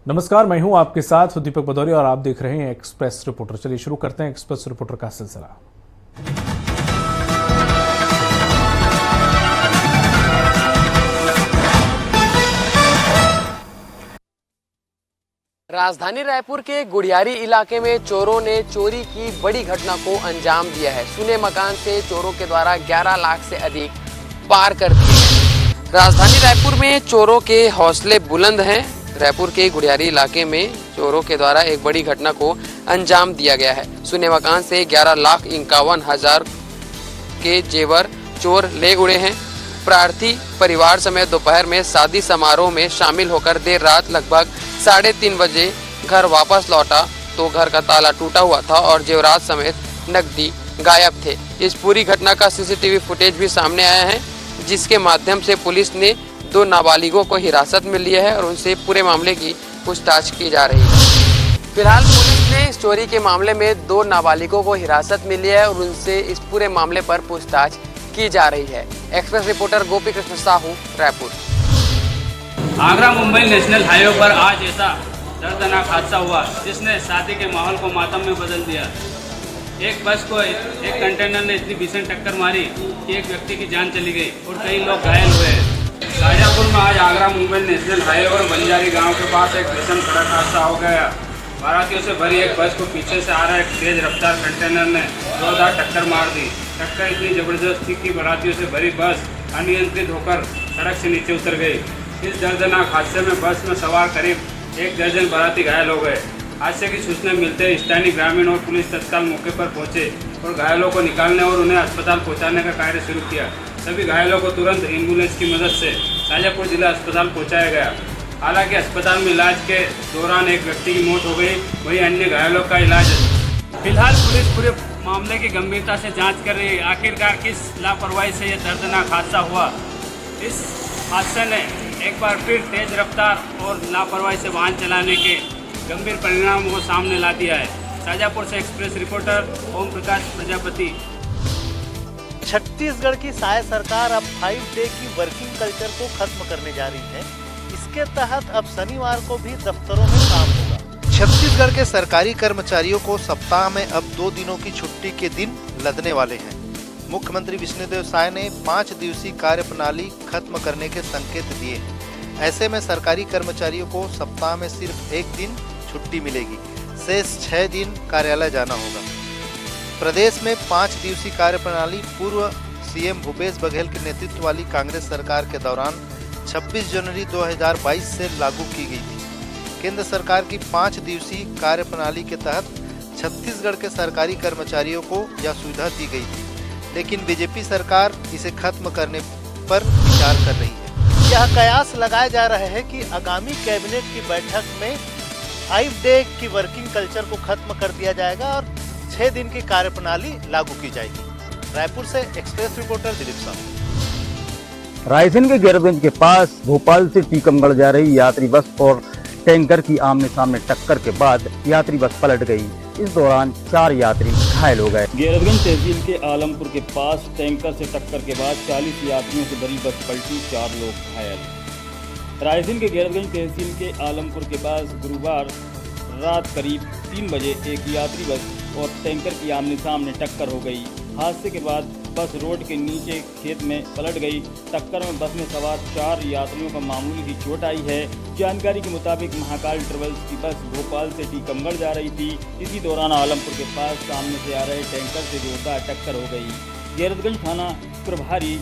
नमस्कार, मैं हूं आपके साथ दीपक भदौरिया और आप देख रहे हैं एक्सप्रेस रिपोर्टर। चलिए शुरू करते हैं एक्सप्रेस रिपोर्टर का सिलसिला। राजधानी रायपुर के गुड़ियारी इलाके में चोरों ने चोरी की बड़ी घटना को अंजाम दिया है। सुने मकान से चोरों के द्वारा 11 लाख से अधिक पार कर दिए। राजधानी रायपुर में चोरों के हौसले बुलंद हैं। रायपुर के गुड़ियारी इलाके में चोरों के द्वारा एक बड़ी घटना को अंजाम दिया गया है। सुने मकान से 11,51,000 के जेवर चोर ले उड़े हैं। प्रार्थी परिवार समेत दोपहर में शादी समारोह में शामिल होकर देर रात लगभग 3:30 बजे घर वापस लौटा तो घर का ताला टूटा हुआ था और जेवरात समेत नकदी गायब थे। इस पूरी घटना का सीसीटीवी फुटेज भी सामने आया है, जिसके माध्यम से पुलिस ने 2 नाबालिगों को हिरासत में लिया है और उनसे पूरे मामले की पूछताछ की जा रही है। फिलहाल पुलिस ने इस चोरी के मामले में 2 नाबालिगों को हिरासत में लिया है और उनसे इस पूरे मामले पर पूछताछ की जा रही है। Express reporter Gopi Krishna Sahu, Raipur. Agra Mumbai national highway पर आज ऐसा दर्दनाक हादसा हुआ जिसने शादी के माहौल को मातम में बदल दिया। एक बस को एक कंटेनर ने इतनी भीषण टक्कर मारी कि एक व्यक्ति की जान चली गई और कई लोग घायल हुए। शाजापुर में आज आगरा मुंबई नेशनल हाईवे पर बंजारी गांव के पास एक भीषण सड़क हादसा हो गया। बारातियों से भरी एक बस को पीछे से आ रहा एक तेज रफ्तार कंटेनर ने जोरदार टक्कर मार दी। टक्कर इतनी जबरदस्त थी कि बारातियों से भरी बस अनियंत्रित होकर सड़क से नीचे उतर गई। इस दर्दनाक हादसे में बस में सवार करीब 1 दर्जन बाराती घायल हो गए। हादसे की सूचना मिलते ही स्थानीय ग्रामीण और पुलिस तत्काल मौके पर पहुंचे और घायलों को निकालने और उन्हें अस्पताल पहुंचाने का कार्य शुरू किया। सभी घायलों को तुरंत एम्बुलेंस की मदद से शाजापुर जिला अस्पताल पहुंचाया गया। हालांकि अस्पताल में इलाज के दौरान एक व्यक्ति की मौत हो गई, वहीं अन्य घायलों का इलाज। फिलहाल पुलिस पूरे मामले की गंभीरता से जाँच कर रही है। आखिरकार किस लापरवाही से यह दर्दनाक हादसा हुआ। इस हादसे ने एक बार फिर तेज रफ्तार और लापरवाही से वाहन चलाने के गंभीर परिणामों को सामने ला दिया है। शाजापुर से एक्सप्रेस रिपोर्टर ओम प्रकाश प्रजापति। छत्तीसगढ़ की साय सरकार अब 5 डे की वर्किंग कल्चर को खत्म करने जा रही है। इसके तहत अब शनिवार को भी दफ्तरों में काम होगा। छत्तीसगढ़ के सरकारी कर्मचारियों को सप्ताह में अब 2 दिनों की छुट्टी के दिन लदने वाले हैं। मुख्यमंत्री विष्णुदेव साय ने 5 दिवसीय कार्य प्रणाली खत्म करने के संकेत दिए हैं। ऐसे में सरकारी कर्मचारियों को सप्ताह में सिर्फ 1 दिन छुट्टी मिलेगी, शेष 6 दिन कार्यालय जाना होगा। प्रदेश में 5 दिवसीय कार्य प्रणाली पूर्व सीएम भूपेश बघेल के नेतृत्व वाली कांग्रेस सरकार के दौरान 26 जनवरी 2022 से लागू की गई थी। केंद्र सरकार की 5 दिवसीय कार्य प्रणाली के तहत छत्तीसगढ़ के सरकारी कर्मचारियों को यह सुविधा दी गई थी, लेकिन बीजेपी सरकार इसे खत्म करने पर विचार कर रही है। यह कयास लगाया जा रहा है कि आगामी कैबिनेट की बैठक में 5 डे की वर्किंग कल्चर को खत्म कर दिया जाएगा और 6 दिन की कार्य प्रणाली लागू की जाएगी। रायपुर से एक्सप्रेस रिपोर्टर दिलीप साहू। रायसेन के गैरतगंज के पास भोपाल से टीकमगढ़ जा रही यात्री बस और टैंकर की आमने सामने टक्कर के बाद यात्री बस पलट गई। इस दौरान 4 यात्री घायल हो गए। गैरतगंज तहसील के आलमपुर के पास टैंकर से टक्कर के बाद 40 यात्रियों से भरी बस पलटी, 4 लोग घायल। रायसेन के गैरतगंज तहसील के आलमपुर के पास गुरुवार रात करीब 3 बजे एक यात्री बस और टैंकर की आमने सामने टक्कर हो गई। हादसे के बाद बस रोड के नीचे खेत में पलट गई। टक्कर में बस में सवार 4 यात्रियों का मामूली सी चोट आई है। जानकारी के मुताबिक महाकाल ट्रेवल्स की बस भोपाल से टीकमगढ़ जा रही थी। इसी दौरान आलमपुर के पास सामने से आ रहे टैंकर से जोरदार टक्कर हो गई। गैरतगंज थाना प्रभारी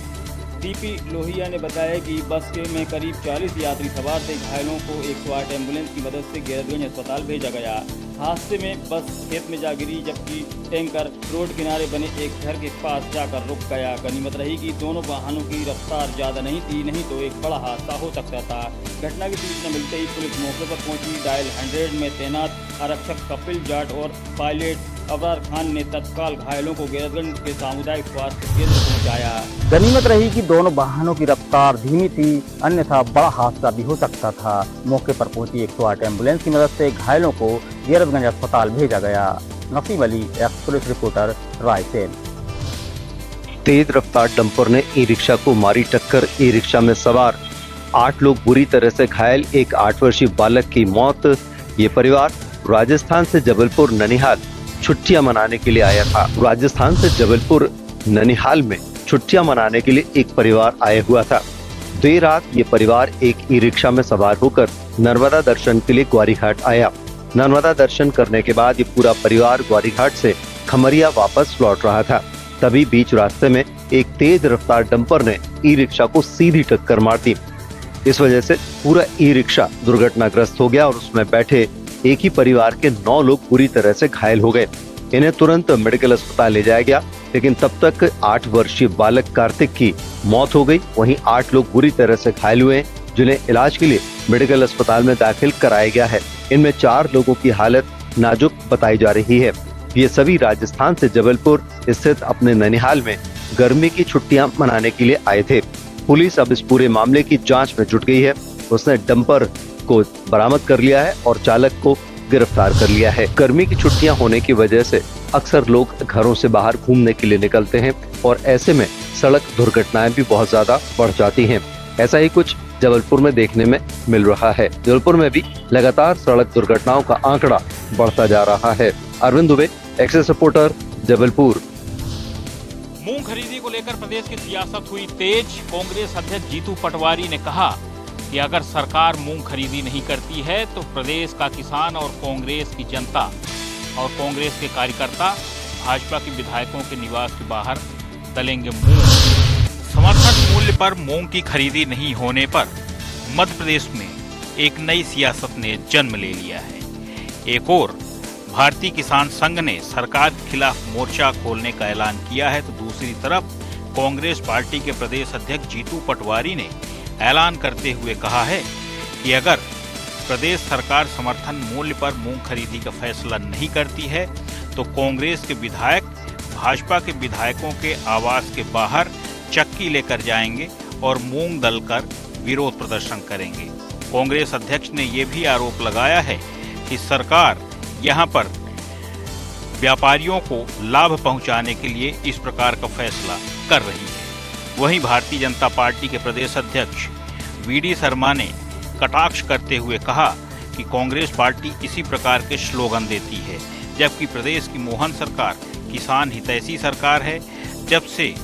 डीपी लोहिया ने बताया कि बस में करीब 40 यात्री सवार थे। घायलों को 108 एम्बुलेंस की मदद से गैरतगंज अस्पताल भेजा गया। हादसे में बस खेत में जा गिरी, जबकि टैंकर रोड किनारे बने एक घर के पास जाकर रुक गया। गनीमत रही कि दोनों वाहनों की रफ्तार ज़्यादा नहीं थी, नहीं तो एक बड़ा हादसा हो सकता था। घटना की सूचना मिलते ही पुलिस मौके पर पहुंची। डायल 100 में तैनात आरक्षक कपिल जाट और पायलट अबरार खान ने तत्काल घायलों को गैरतगंज के सामुदायिक स्वास्थ्य केंद्र पहुंचाया। गनीमत रही कि दोनों वाहनों की रफ्तार धीमी थी, अन्यथा बड़ा हादसा भी हो सकता था। मौके पर पहुंची 108 एम्बुलेंस की मदद से घायलों को गैरतगंज अस्पताल भेजा गया। Naseem Ali, express reporter, Raisen. तेज रफ्तार डंपर ने ई रिक्शा को मारी टक्कर। ई रिक्शा में सवार 8 लोग बुरी तरह से घायल, एक 8 वर्षीय बालक की मौत। ये परिवार राजस्थान से जबलपुर ननिहाल छुट्टियां मनाने के लिए आया था। राजस्थान से जबलपुर ननिहाल में छुट्टियां मनाने के लिए एक परिवार आया हुआ था। देर रात ये परिवार एक ई रिक्शा में सवार होकर नर्मदा दर्शन के लिए ग्वारी घाट आया। नर्मदा दर्शन करने के बाद ये पूरा परिवार ग्वारी घाट से खमरिया वापस लौट रहा था। तभी बीच रास्ते में एक तेज रफ्तार डंपर ने ई रिक्शा को सीधी टक्कर मार दी। इस वजह से पूरा ई रिक्शा दुर्घटनाग्रस्त हो गया और उसमें बैठे एक ही परिवार के 9 लोग बुरी तरह से घायल हो गए। इन्हें तुरंत मेडिकल अस्पताल ले जाया गया, लेकिन तब तक 8 वर्षीय बालक कार्तिक की मौत हो गई। वहीं 8 लोग बुरी तरह से घायल हुए हैं, जिन्हें इलाज के लिए मेडिकल अस्पताल में दाखिल कराया गया है। इनमें 4 लोगों की हालत नाजुक बताई जा रही है। ये सभी राजस्थान से जबलपुर स्थित अपने ननिहाल में गर्मी की छुट्टियां मनाने के लिए आए थे। पुलिस अब इस पूरे मामले की जांच में जुट गई है। उसने डंपर को बरामद कर लिया है और चालक को गिरफ्तार कर लिया है। गर्मी की छुट्टियां होने की वजह से अक्सर लोग घरों से बाहर घूमने के लिए निकलते हैं और ऐसे में सड़क दुर्घटनाएं भी बहुत ज्यादा बढ़ जाती हैं। ऐसा ही कुछ जबलपुर में देखने में मिल रहा है। जबलपुर में भी लगातार सड़क दुर्घटनाओं का आंकड़ा बढ़ता जा रहा है। Arvind Dubey, access reporter, Jabalpur. मूंग खरीदी को लेकर प्रदेश की सियासत हुई तेज। कांग्रेस अध्यक्ष जीतू पटवारी ने कहा कि अगर सरकार मूंग खरीदी नहीं करती है तो प्रदेश का किसान और कांग्रेस की जनता और कांग्रेस के कार्यकर्ता भाजपा के विधायकों के निवास के बाहर तलेंगे मूंग। समर्थन मूल्य पर मूंग की खरीदी नहीं होने पर मध्य प्रदेश में एक नई सियासत ने जन्म ले लिया है। एक और भारतीय किसान संघ ने सरकार के खिलाफ मोर्चा खोलने का ऐलान किया है, तो दूसरी तरफ कांग्रेस पार्टी के प्रदेश अध्यक्ष जीतू पटवारी ने ऐलान करते हुए कहा है कि अगर प्रदेश सरकार समर्थन मूल्य पर मूंग खरीदी का फैसला नहीं करती है तो कांग्रेस के विधायक भाजपा के विधायकों के आवास के बाहर चक्की लेकर जाएंगे और मूंग दलकर विरोध प्रदर्शन करेंगे। कांग्रेस अध्यक्ष ने यह भी आरोप लगाया है कि सरकार यहां पर व्यापारियों को लाभ पहुंचाने के लिए इस प्रकार का फैसला कर रही है। वहीं भारतीय जनता पार्टी के प्रदेश अध्यक्ष वीडी शर्मा ने कटाक्ष करते हुए कहा कि कांग्रेस पार्टी इसी प्रकार के स्लोगन देती है, जबकि प्रदेश की मोहन सरकार किसान हितैषी सरकार है। जब से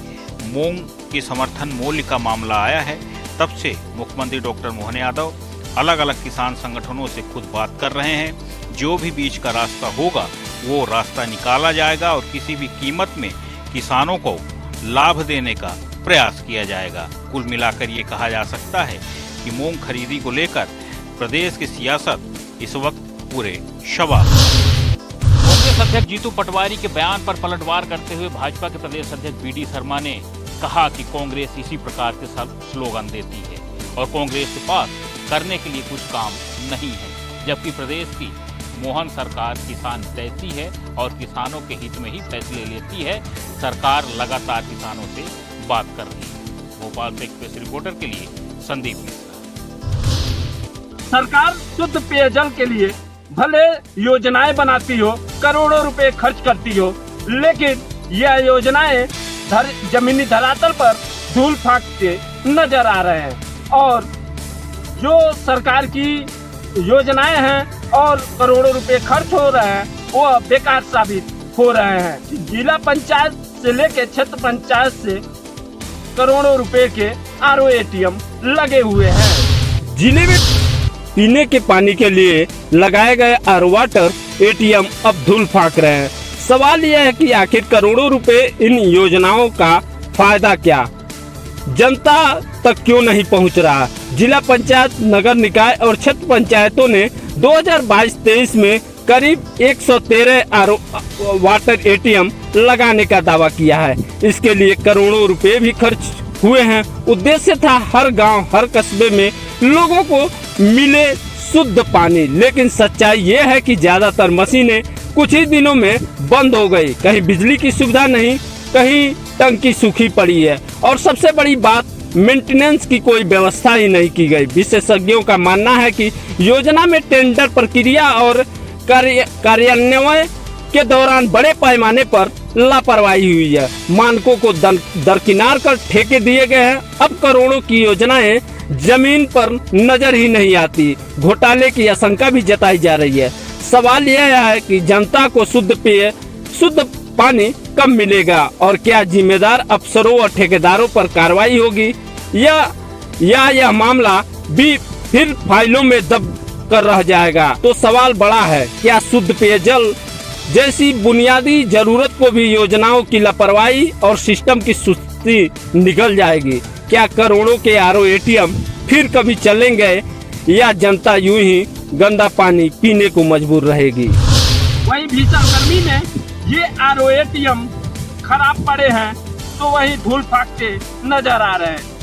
मूंग के समर्थन मूल्य का मामला आया है तब से मुख्यमंत्री डॉक्टर मोहन यादव अलग अलग किसान संगठनों से खुद बात कर रहे हैं। जो भी बीच का रास्ता होगा वो रास्ता निकाला जाएगा और किसी भी कीमत में किसानों को लाभ देने का प्रयास किया जाएगा। कुल मिलाकर ये कहा जा सकता है कि मूंग खरीदी को लेकर प्रदेश की सियासत इस वक्त पूरे शवा। कांग्रेस अध्यक्ष जीतू पटवारी के बयान पर पलटवार करते हुए भाजपा के प्रदेश अध्यक्ष वीडी शर्मा ने कहा कि कांग्रेस इसी प्रकार के स्लोगन देती है और कांग्रेस के पास करने के लिए कुछ काम नहीं है, जबकि प्रदेश की मोहन सरकार किसान हितैषी है और किसानों के हित में ही फैसले लेती है। सरकार लगातार किसानों से बात कर रही है। भोपाल से एक्सप्रेस रिपोर्टर के लिए संदीप मिश्रा। सरकार शुद्ध पेयजल के लिए भले योजनाएं बनाती हो, करोड़ों रुपए खर्च करती हो, लेकिन यह योजनाएं जमीनी धरातल पर धूल फांकते नजर आ रहे हैं और जो सरकार की योजनाएं हैं और करोड़ों रुपए खर्च हो रहे हैं वो बेकार साबित हो रहे हैं। जिला पंचायत से लेकर क्षेत्र पंचायत से करोड़ों रुपए के आरओ एटीएम लगे हुए हैं। जिले में पीने के पानी के लिए लगाए गए आरओ वाटर एटीएम अब धूल फांक रहे हैं। सवाल यह है कि आखिर करोड़ों रुपए इन योजनाओं का फायदा क्या जनता तक क्यों नहीं पहुंच रहा। जिला पंचायत, नगर निकाय और क्षेत्र पंचायतों ने 2022-23 में करीब 113 आरओ वाटर एटीएम लगाने का दावा किया है। इसके लिए करोड़ों रुपए भी खर्च हुए हैं। उद्देश्य था हर गांव, हर कस्बे में लोगों को मिले शुद्ध पानी, लेकिन सच्चाई ये है कि ज्यादातर मशीनें कुछ ही दिनों में बंद हो गई। कहीं बिजली की सुविधा नहीं, कहीं टंकी सूखी पड़ी है और सबसे बड़ी बात मेंटेनेंस की कोई व्यवस्था ही नहीं की गई। विशेषज्ञों का मानना है कि योजना में टेंडर प्रक्रिया और कार्यान्वयन के दौरान बड़े पैमाने पर लापरवाही हुई है। मानकों को दरकिनार कर ठेके दिए गए हैं। अब करोड़ों की योजनाएं जमीन पर नजर ही नहीं आती। घोटाले की आशंका भी जताई जा रही है। सवाल यह है कि जनता को शुद्ध पानी कब मिलेगा और क्या जिम्मेदार अफसरों और ठेकेदारों पर कार्रवाई होगी या यह मामला भी फिर फाइलों में दब कर रह जाएगा। तो सवाल बड़ा है, क्या शुद्ध पेयजल जैसी बुनियादी जरूरत को भी योजनाओं की लापरवाही और सिस्टम की सुस्ती निगल जाएगी? क्या करोड़ों के आरओ एटीएम फिर कभी चलेंगे या जनता यूं ही गंदा पानी पीने को मजबूर रहेगी? वहीं भीषण गर्मी में ये आरओ एटीएम खराब पड़े हैं तो वहीं धूल फाकते नजर आ रहे हैं।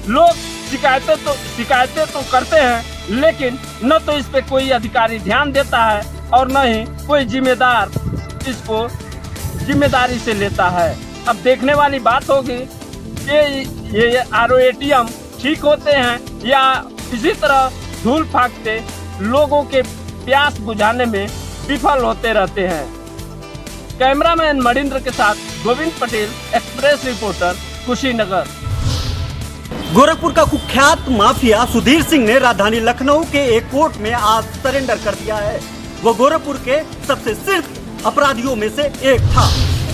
लोग शिकायतें तो करते हैं, लेकिन न तो इस पे कोई अधिकारी ध्यान देता है और न ही कोई जिम्मेदार इसको जिम्मेदारी से लेता है। अब देखने वाली बात होगी कि ये आरओ एटीएम ठीक होते हैं या इसी तरह धूल फाकते लोगों के प्यास बुझाने में विफल होते रहते हैं। कैमरामैन मणिंद्र के साथ गोविंद पटेल, एक्सप्रेस रिपोर्टर, कुशीनगर। गोरखपुर का कुख्यात माफिया सुधीर सिंह ने राजधानी लखनऊ के एक कोर्ट में आज सरेंडर कर दिया है। वो गोरखपुर के सबसे सिर्फ अपराधियों में से एक था।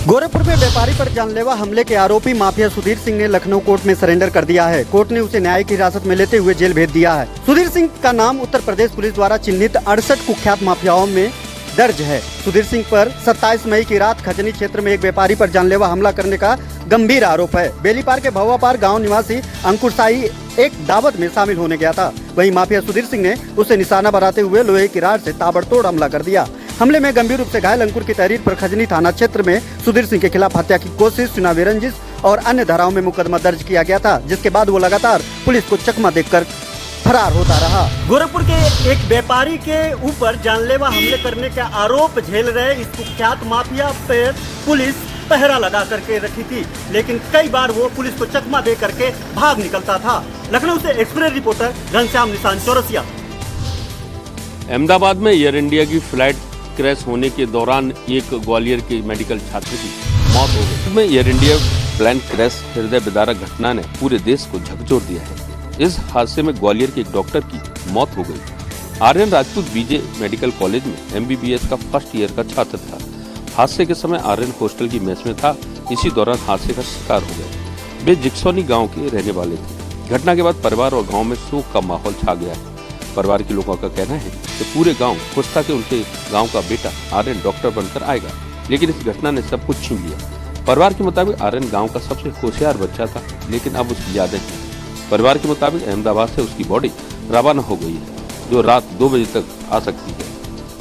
गोरखपुर में व्यापारी पर जानलेवा हमले के आरोपी माफिया सुधीर सिंह ने लखनऊ कोर्ट में सरेंडर कर दिया है। कोर्ट ने उसे न्यायिक हिरासत में लेते हुए जेल भेज दिया है। सुधीर सिंह का नाम उत्तर प्रदेश पुलिस द्वारा चिन्हित 68 कुख्यात माफियाओं में दर्ज है। सुधीर सिंह पर 27 मई की रात खजनी क्षेत्र में एक व्यापारी पर जानलेवा हमला करने का गंभीर आरोप है। बेलीपार के भवापार गांव निवासी अंकुर साई एक दावत में शामिल होने गया था। वहीं माफिया सुधीर सिंह ने उसे निशाना बनाते हुए लोहे की राड से ताबड़तोड़ हमला कर दिया। हमले में गंभीर रूप से घायल अंकुर की तहरीर पर खजनी थाना क्षेत्र में सुधीर सिंह के खिलाफ हत्या की कोशिश, चुनावी रंजिश और अन्य धाराओं में मुकदमा दर्ज किया गया था, जिसके बाद वो लगातार पुलिस को चकमा देकर फरार होता रहा। गोरखपुर के एक व्यापारी के ऊपर जानलेवा हमले करने का आरोप झेल रहे इस कुख्यात माफिया पर पुलिस पहरा लगा करके रखी थी, लेकिन कई बार वो पुलिस को चकमा दे करके भाग निकलता था। लखनऊ से एक्सप्रेस रिपोर्टर घनश्याम निशान चौरसिया। अहमदाबाद में एयर इंडिया की फ्लाइट क्रैश होने के दौरान एक ग्वालियर के मेडिकल छात्र की मौत हो गई। में एयर इंडिया प्लेन क्रैश हृदय विदारक घटना ने पूरे देश को झकझोर दिया है। इस हादसे में ग्वालियर के एक डॉक्टर की मौत हो गई। आर्यन राजपूत बीजे मेडिकल कॉलेज में MBBS का फर्स्ट ईयर का छात्र था। हादसे के समय आर्यन हॉस्टल की मेस में था। इसी दौरान हादसे का शिकार हो गए। वे जिक्सोनी गांव के रहने वाले थे। घटना के बाद परिवार और गांव में शोक का माहौल छा गया है। परिवार के लोगों का कहना है कि पूरे गांव खुश था कि उनके गांव का बेटा आर्यन डॉक्टर बनकर आएगा, लेकिन इस घटना ने सब कुछ छीन लिया। परिवार के मुताबिक आर्यन गांव का सबसे होशियार बच्चा था, लेकिन अब उसकी यादें हैं। परिवार के मुताबिक अहमदाबाद से उसकी बॉडी रवाना हो गई है, जो रात 2 बजे तक आ सकती है।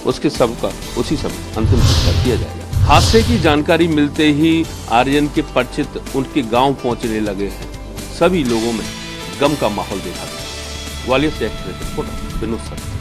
उसके शव का उसी समय अंतिम संस्कार किया जाएगा। हादसे की जानकारी मिलते ही आर्यन के परिचित उनके गांव पहुंचने लगे हैं। सभी लोगों में गम का माहौल देखा गया। ग्वालियर से एक्सप्रेस रिपोर्टर विनोद सर।